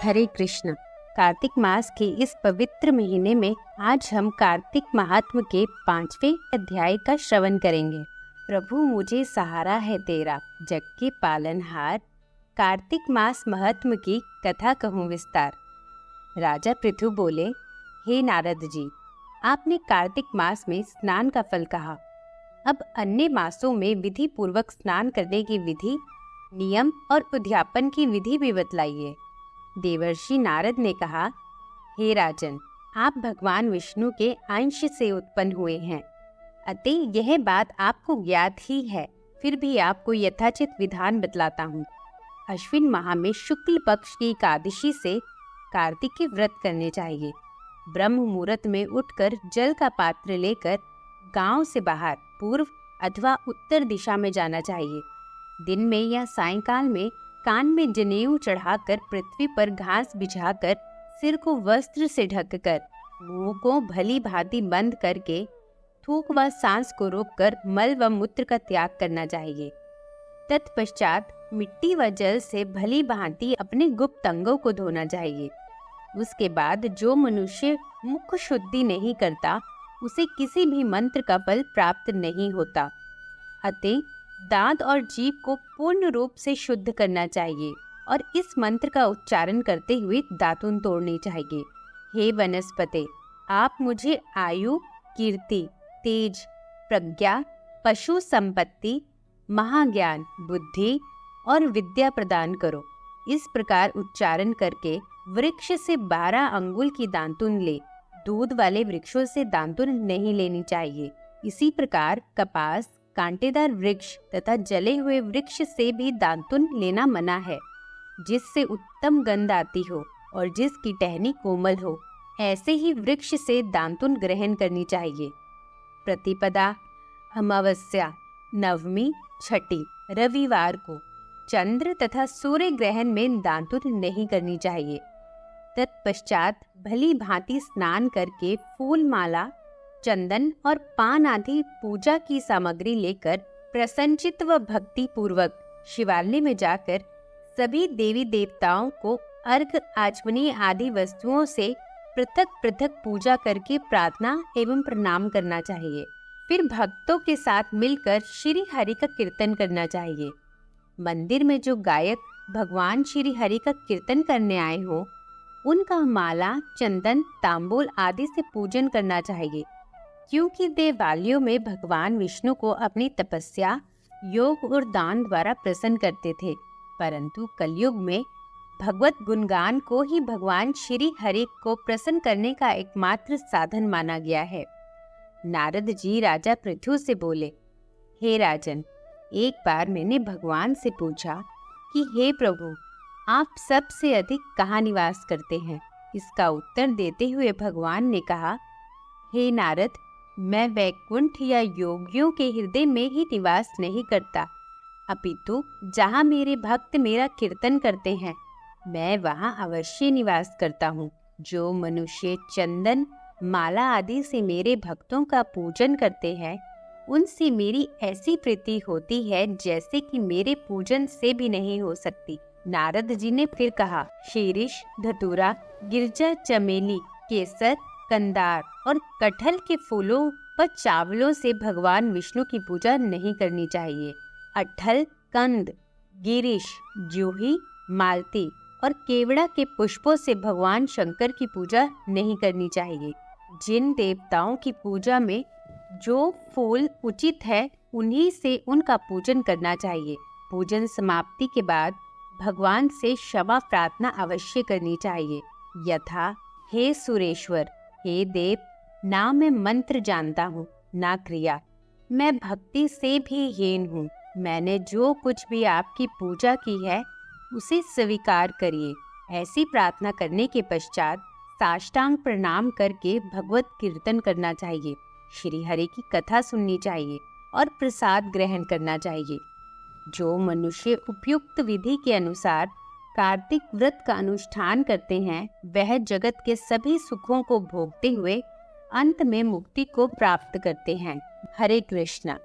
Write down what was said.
हरे कृष्ण। कार्तिक मास के इस पवित्र महीने में आज हम कार्तिक महात्म के 5वें अध्याय का श्रवण करेंगे। प्रभु मुझे सहारा है तेरा, जग के पालनहार। कार्तिक मास महात्म की कथा कहूँ विस्तार। राजा पृथु बोले, हे नारद जी, आपने कार्तिक मास में स्नान का फल कहा। अब अन्य मासों में विधि पूर्वक स्नान करने की विधि, नियम और उद्यापन की विधि भी बतलाइए। देवर्षि नारद ने कहा, हे राजन, आप भगवान विष्णु के अंश से उत्पन्न हुए हैं, अतः यह बात आपको ज्ञात ही है। फिर भी आपको यथाचित विधान बतलाता हूँ। अश्विन माह में शुक्ल पक्ष की एकादशी से कार्तिक के व्रत करने चाहिए। ब्रह्म मुहूर्त में उठकर जल का पात्र लेकर गांव से बाहर पूर्व अथवा उत्तर दिशा में जाना चाहिए। दिन में या सायंकाल में कान में जनेऊ चढ़ाकर पृथ्वी पर घास बिछाकर सिर को वस्त्र से ढककर मुंह को भली भांति बंद करके थूक व सांस को रोककर मल व मूत्र का त्याग करना चाहिए। तत्पश्चात मिट्टी व जल से भली भांति अपने गुप्त अंगों को धोना चाहिए। उसके बाद जो मनुष्य मुख शुद्धि नहीं करता उसे किसी भी मंत्र का फल प्राप्त नहीं होता। अतः दांत और जीभ को पूर्ण रूप से शुद्ध करना चाहिए और इस मंत्र का उच्चारण करते हुए दातुन तोड़नी चाहिए। हे वनस्पते, आप मुझे आयु, कीर्ति, तेज, प्रज्ञा, पशु संपत्ति, महाज्ञान, बुद्धि और विद्या प्रदान करो। इस प्रकार उच्चारण करके वृक्ष से 12 अंगुल की दातुन ले। दूध वाले वृक्षों से दातुन नहीं लेनी चाहिए। इसी प्रकार कपास, कांटेदार वृक्ष तथा जले हुए वृक्ष से भी दातुन लेना मना है। जिससे उत्तम गंध आती हो और जिसकी टहनी कोमल हो, ऐसे ही वृक्ष से दातुन ग्रहण करनी चाहिए। प्रतिपदा, अमावस्या, नवमी, छठी, रविवार को चंद्र तथा सूर्य ग्रहण में दातुन नहीं करनी चाहिए। तत्पश्चात भली भांति स्नान करके फूल माला, चंदन और पान आदि पूजा की सामग्री लेकर प्रसन्नचित्त व भक्ति पूर्वक शिवालय में जाकर सभी देवी देवताओं को अर्घ, आचमनी आदि वस्तुओं से पृथक पृथक पूजा करके प्रार्थना एवं प्रणाम करना चाहिए। फिर भक्तों के साथ मिलकर श्री हरि का कीर्तन करना चाहिए। मंदिर में जो गायक भगवान श्री हरि का कीर्तन करने आए हो, उनका माला, चंदन, तांबूल आदि से पूजन करना चाहिए, क्योंकि देवालयों में भगवान विष्णु को अपनी तपस्या, योग और दान द्वारा प्रसन्न करते थे। परंतु कलयुग में भगवत गुणगान को ही भगवान श्री हरि को प्रसन्न करने का एकमात्र साधन माना गया है। नारद जी राजा पृथु से बोले, हे राजन, एक बार मैंने भगवान से पूछा कि हे प्रभु, आप सबसे अधिक कहाँ निवास करते हैं? इसका उत्तर देते हुए भगवान ने कहा, हे नारद, मैं वैकुंठ या योगियों के हृदय में ही निवास नहीं करता, अपितु जहाँ मेरे भक्त मेरा कीर्तन करते हैं, मैं वहाँ अवश्य निवास करता हूँ। जो मनुष्य चंदन, माला आदि से मेरे भक्तों का पूजन करते हैं, उनसे मेरी ऐसी प्रीति होती है जैसे कि मेरे पूजन से भी नहीं हो सकती। नारद जी ने फिर कहा, शीरिष, धतूरा, गिरजा, चमेली, केसर, कंदार और कटहल के फूलों व चावलों से भगवान विष्णु की पूजा नहीं करनी चाहिए। अट्ठल, कंद, गिरीश, जूही, मालती और केवड़ा के पुष्पों से भगवान शंकर की पूजा नहीं करनी चाहिए। जिन देवताओं की पूजा में जो फूल उचित है, उन्हीं से उनका पूजन करना चाहिए। पूजन समाप्ति के बाद भगवान से क्षमा प्रार्थना अवश्य करनी चाहिए, यथा, हे सुरेश्वर, हे देव, ना मैं मंत्र जानता हूँ ना क्रिया, मैं भक्ति से भी हीन हूँ। मैंने जो कुछ भी आपकी पूजा की है उसे स्वीकार करिए। ऐसी प्रार्थना करने के पश्चात साष्टांग प्रणाम करके भगवत कीर्तन करना चाहिए, श्री हरि की कथा सुननी चाहिए और प्रसाद ग्रहण करना चाहिए। जो मनुष्य उपयुक्त विधि के अनुसार कार्तिक व्रत का अनुष्ठान करते हैं, वह जगत के सभी सुखों को भोगते हुए अंत में मुक्ति को प्राप्त करते हैं। हरे कृष्णा।